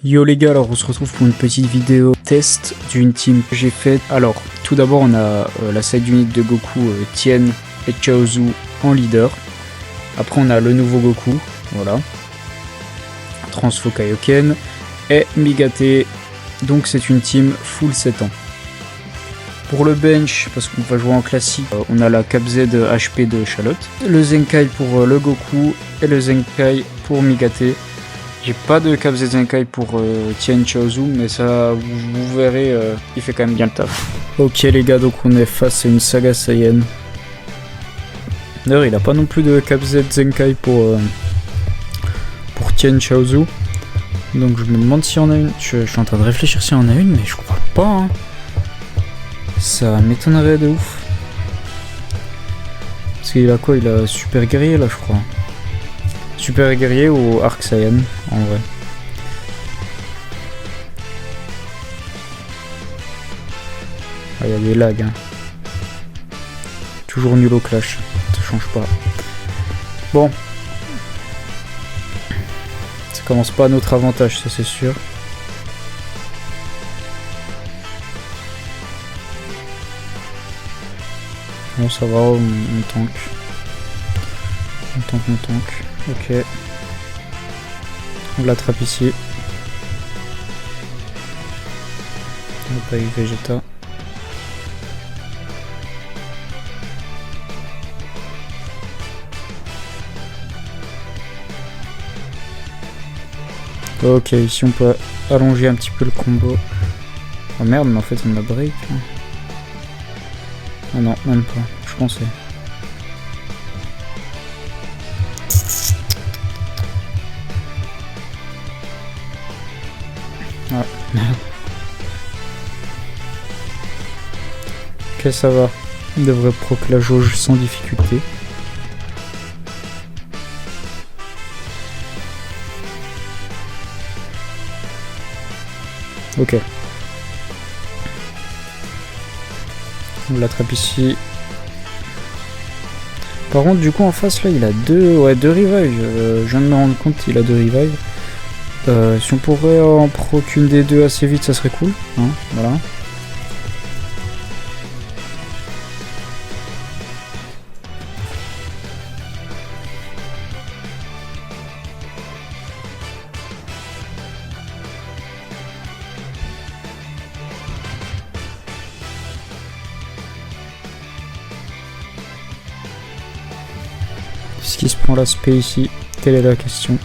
Yo les gars, alors on se retrouve pour une petite vidéo test d'une team que j'ai faite. Alors tout d'abord on a la side unit de Goku, Tien et Chaozu en leader. Après on a le nouveau Goku, voilà, Transfo Kaioken et Migate. Donc c'est une team full 7 ans. Pour le bench, parce qu'on va jouer en classique, on a la Cap Z HP de Charlotte, le Zenkai pour le Goku et le Zenkai pour Migate. J'ai pas de Cap Z Zenkai pour Tien Chaozu, mais ça, vous verrez, il fait quand même bien le taf. Ok les gars, donc on est face à une saga Saiyan. D'ailleurs, il a pas non plus de Cap Z Zenkai pour Tien Chaozu. Donc je me demande s'il y en a une. Je suis en train de réfléchir s'il y en a une, mais je crois pas. Hein. Ça m'étonnerait de ouf. Parce qu'il a quoi? Il a Super Guerrier là, je crois. Super Guerrier ou Arc Saiyan en vrai. Ah, il y a des lags. Hein. Toujours nul au clash. Ça change pas. Bon. Ça commence pas à notre avantage, ça c'est sûr. Bon, ça va, on tank. On tank. Ok. On l'attrape ici. On va pas eu Vegeta. Ok, ici on peut allonger un petit peu le combo. Oh merde, mais en fait on a break. Ah non, même pas, je pensais. Ah, merde. Ok, ça va. On devrait proc la jauge sans difficulté. Ok. On l'attrape ici. Par contre, du coup, en face, là, il a deux revives. Je viens de me rendre compte qu'il a deux revives. Si on pourrait en proc une des deux assez vite, ça serait cool. Hein, voilà. Est-ce qu'il se prend l'aspect ici? Telle est la question.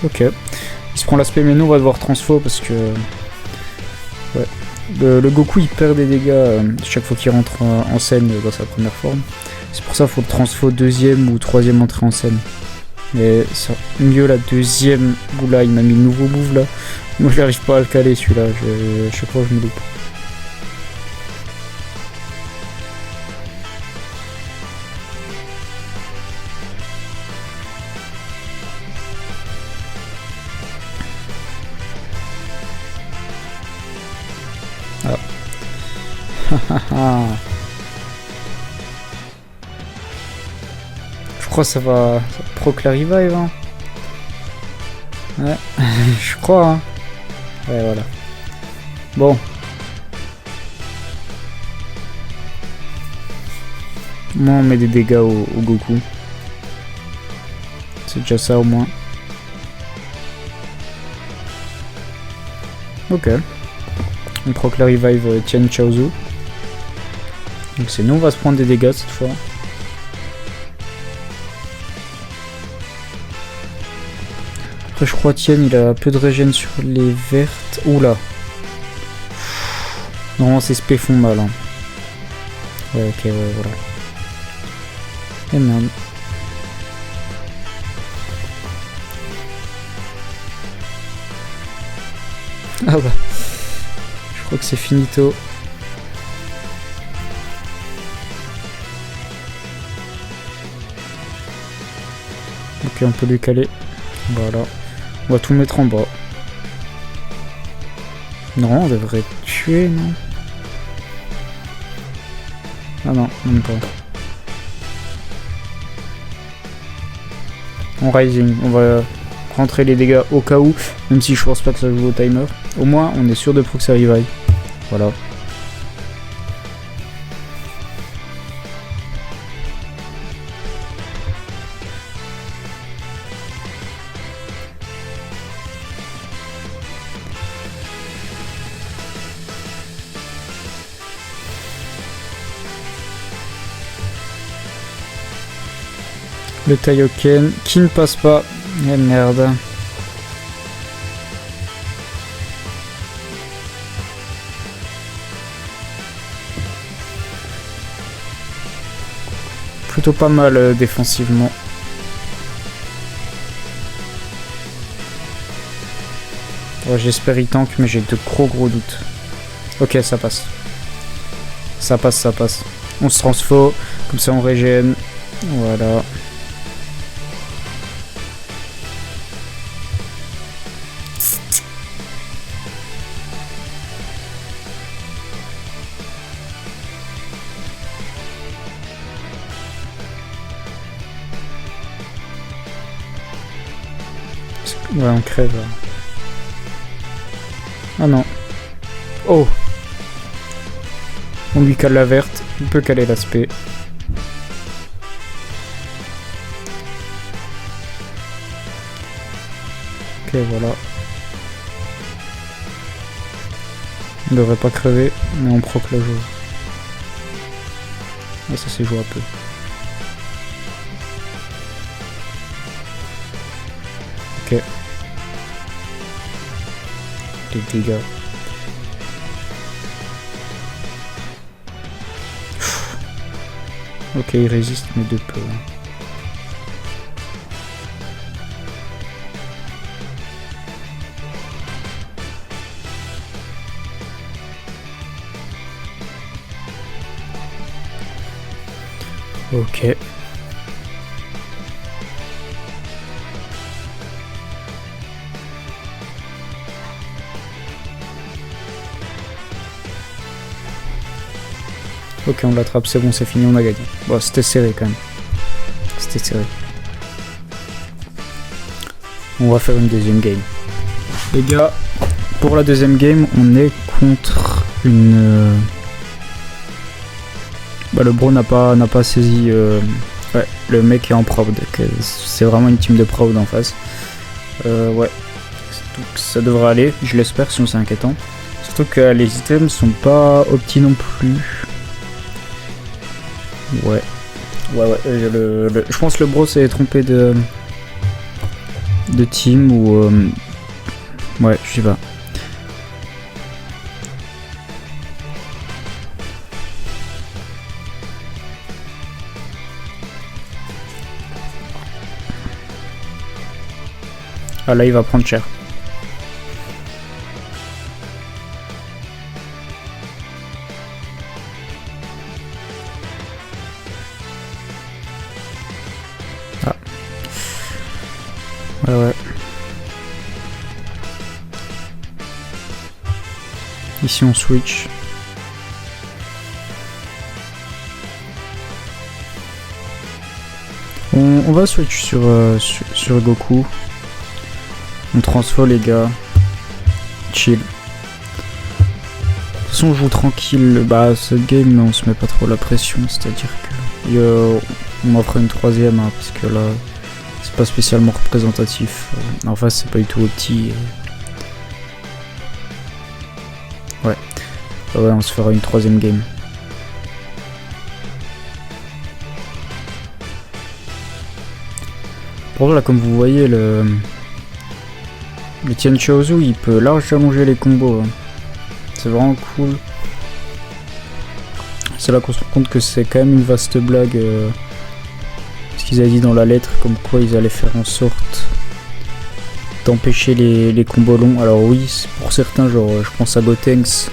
Ok. Il se prend l'aspect, mais nous on va devoir transfo parce que... Ouais. Le Goku il perd des dégâts chaque fois qu'il rentre en scène dans sa première forme. C'est pour ça qu'il faut le transfo deuxième ou troisième entrée en scène. Mais ça, mieux la deuxième. Oula, il m'a mis le nouveau move là. Moi je n'arrive pas à le caler celui-là. Je sais pas, je me loupe. Je crois que ça va proc la revive. Hein. Ouais, je crois. Hein. Ouais, voilà. Bon. Moi, on met des dégâts au Goku. C'est déjà ça au moins. Ok. On proc la revive Tien Chaozu. Donc c'est nous, on va se prendre des dégâts cette fois. Après je crois Tien il a peu de régène sur les vertes. Oula. Non, ces spé font mal. Hein. Ouais, ok, ouais, voilà. Et merde. Ah bah. Je crois que c'est finito. Ok, on peut lui caler. Voilà. On va tout mettre en bas. Non, on devrait tuer, non? Ah non, même pas. en Rising. On va rentrer les dégâts au cas où, même si je pense pas que ça joue au timer. Au moins, on est sûr de pro que ça revive. Voilà. Le Taioken qui ne passe pas. Eh merde. Plutôt pas mal défensivement. Ouais, j'espère il tank, mais j'ai de gros doutes. Ok, ça passe. Ça passe, ça passe. On se transfo, comme ça on régène. Voilà. Ouais, on crève. Ah non. Oh. On lui cale la verte. On peut caler l'aspect. Ok, voilà. On devrait pas crever, mais on proc la joue. Ah, ça s'est joué un peu. Ok. Les dégâts. Ok, il résiste, mais de peu. Ok. Ok, on l'attrape, c'est bon, c'est fini, on a gagné. Bon, c'était serré quand même. C'était serré. On va faire une deuxième game. Les gars, pour la deuxième game, on est contre une... Bah, le bro n'a pas saisi... Ouais, le mec est en proud. C'est vraiment une team de proud en face. Ouais. Donc, ça devrait aller, je l'espère, sinon c'est inquiétant. Surtout que les items sont pas opti non plus. Ouais. Ouais, je pense que le bro s'est trompé de team ou... Ouais, je sais pas. Ah là, il va prendre cher. Ah. Ouais. Ici, on switch. On va switch sur Goku. On transfo les gars. Chill. De toute façon on joue tranquille. Bah cette game mais on se met pas trop la pression. C'est-à-dire que on en fera une troisième hein, parce que là c'est pas spécialement représentatif. En face c'est pas du tout petit. Ouais. Ouais on se fera une troisième game. Pour là comme vous voyez le Tien Chaozu il peut large allonger les combos. Hein. C'est vraiment cool. C'est là qu'on se rend compte que c'est quand même une vaste blague. Ce qu'ils avaient dit dans la lettre, comme quoi ils allaient faire en sorte d'empêcher les combos longs. Alors oui, pour certains, genre je pense à Gotenks,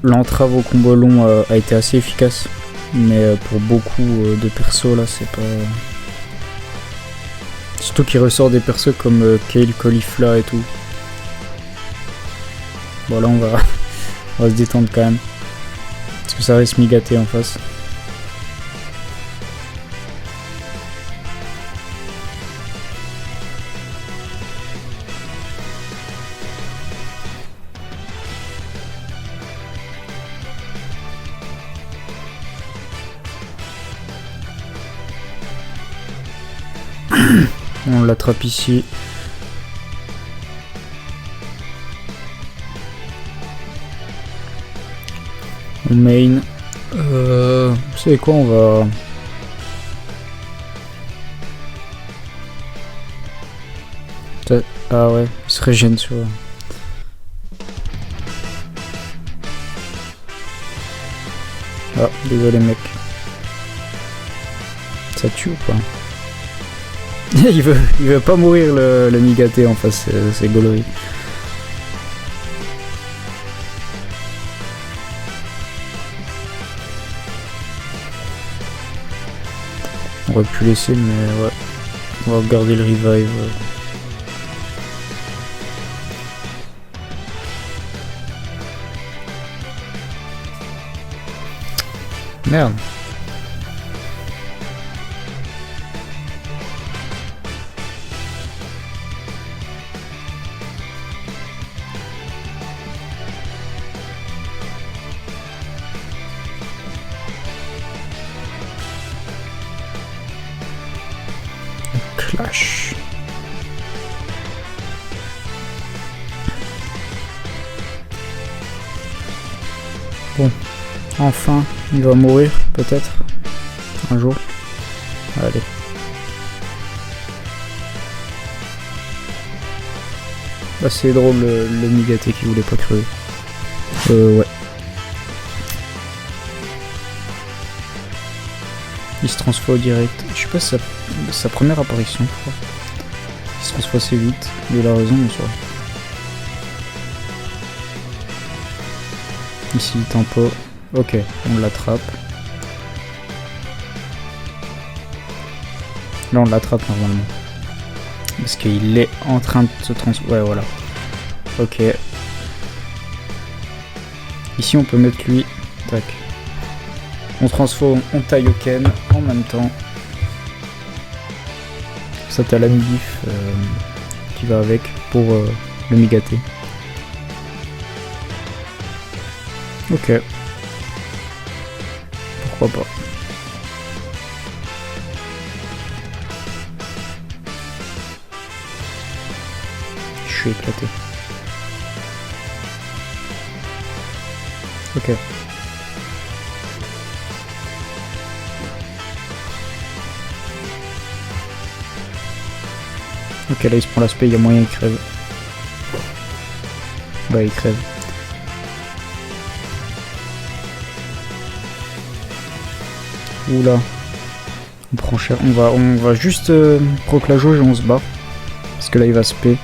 l'entrave au combo long a été assez efficace. Mais pour beaucoup de persos là c'est pas... Surtout qu'il ressort des persos comme Kale, Caulifla et tout. Bon là on va se détendre quand même. Parce que ça reste mi-gâté en face. On l'attrape ici. On main. Vous savez quoi, on va... Ah ouais, il se régène sur... Ah, désolé mec. Ça tue ou pas? il veut pas mourir le Migaté en face, c'est gaulerie. On aurait pu laisser, mais ouais. On va garder le revive. Merde. Clash. Bon, enfin, il va mourir, peut-être, un jour. Allez. Bah, c'est drôle, le Migaté qui voulait pas crever. Ouais. Il se transforme direct. Je sais pas si c'est sa première apparition, je crois. Il se transforme assez vite. Il a raison, bien sûr. Ici, tempo. Ok, on l'attrape. Là, on l'attrape normalement. Parce qu'il est en train de se transformer. Ouais, voilà. Ok. Ici, on peut mettre lui. Tac. On transforme en Taioken en même temps. Ça, t'as la midif qui va avec pour le Migaté. Ok. Pourquoi pas. Je suis éclaté. Ok. Ok, là il se prend l'aspect, il y a moyen qu'il crève. Bah il crève. Oula. On prend cher. On va juste proc la jauge et on se bat. Parce que là il va se payer.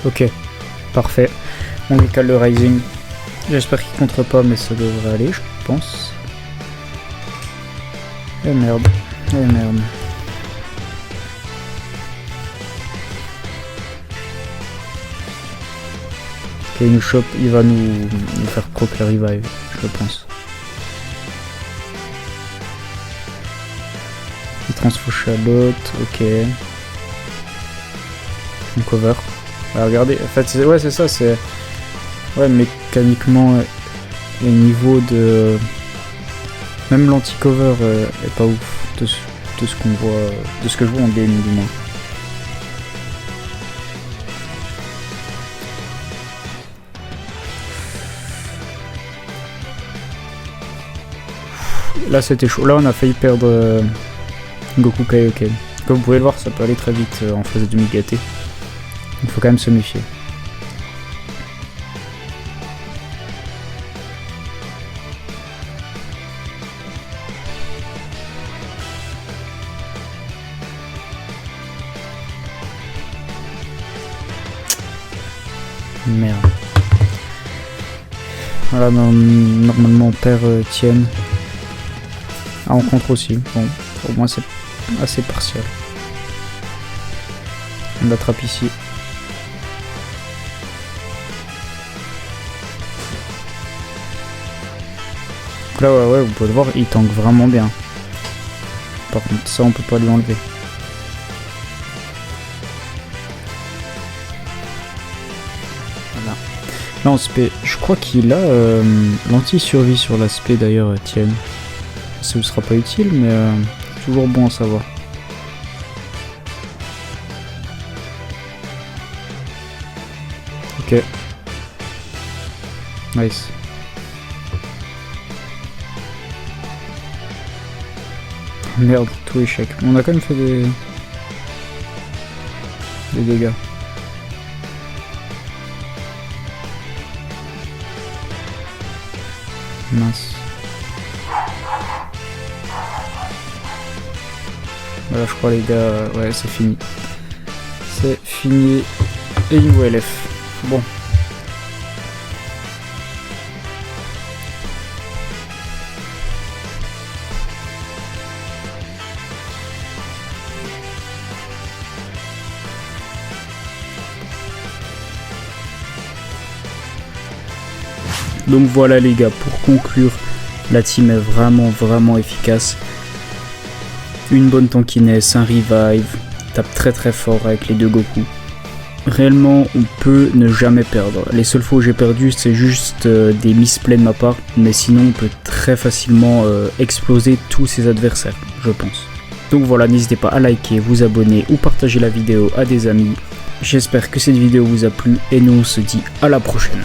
Ok. Parfait. On décale le Rising. J'espère qu'il contre pas, mais ça devrait aller, je pense. Eh merde. Eh merde. Ok, il nous chope, il va nous faire proc la revive, je pense. Il transfouche à l'autre, ok. On cover. Ah, regardez, en fait, ouais, c'est ça, c'est... Ouais, mécaniquement, les niveaux de... Même l'anti-cover est pas ouf de ce qu'on voit, de ce que je vois en game, du moins. Là, c'était chaud. Là, on a failli perdre Goku Kaioken. Comme vous pouvez le voir, ça peut aller très vite en phase de Migaté. Il faut quand même se méfier. Merde. Voilà, normalement on perd Tien. Ah, on contre aussi. Bon, au moins c'est assez partiel. On l'attrape ici. Là, ouais, vous pouvez le voir, il tank vraiment bien. Par contre, ça, on peut pas lui enlever. Là en spé, je crois qu'il a l'anti-survie sur l'aspect d'ailleurs, Tien. Ça ne sera pas utile, mais toujours bon à savoir. Ok. Nice. Merde, tout échec. On a quand même fait des dégâts. Mince. Voilà, je crois les gars, ouais, c'est fini. C'est fini. Et une OLF. Bon. Donc voilà les gars, pour conclure, la team est vraiment efficace. Une bonne tankiness, un revive, tape très fort avec les deux Goku. Réellement, on peut ne jamais perdre. Les seules fois où j'ai perdu, c'est juste des misplays de ma part, mais sinon on peut très facilement exploser tous ses adversaires, je pense. Donc voilà, n'hésitez pas à liker, vous abonner ou partager la vidéo à des amis. J'espère que cette vidéo vous a plu et nous on se dit à la prochaine.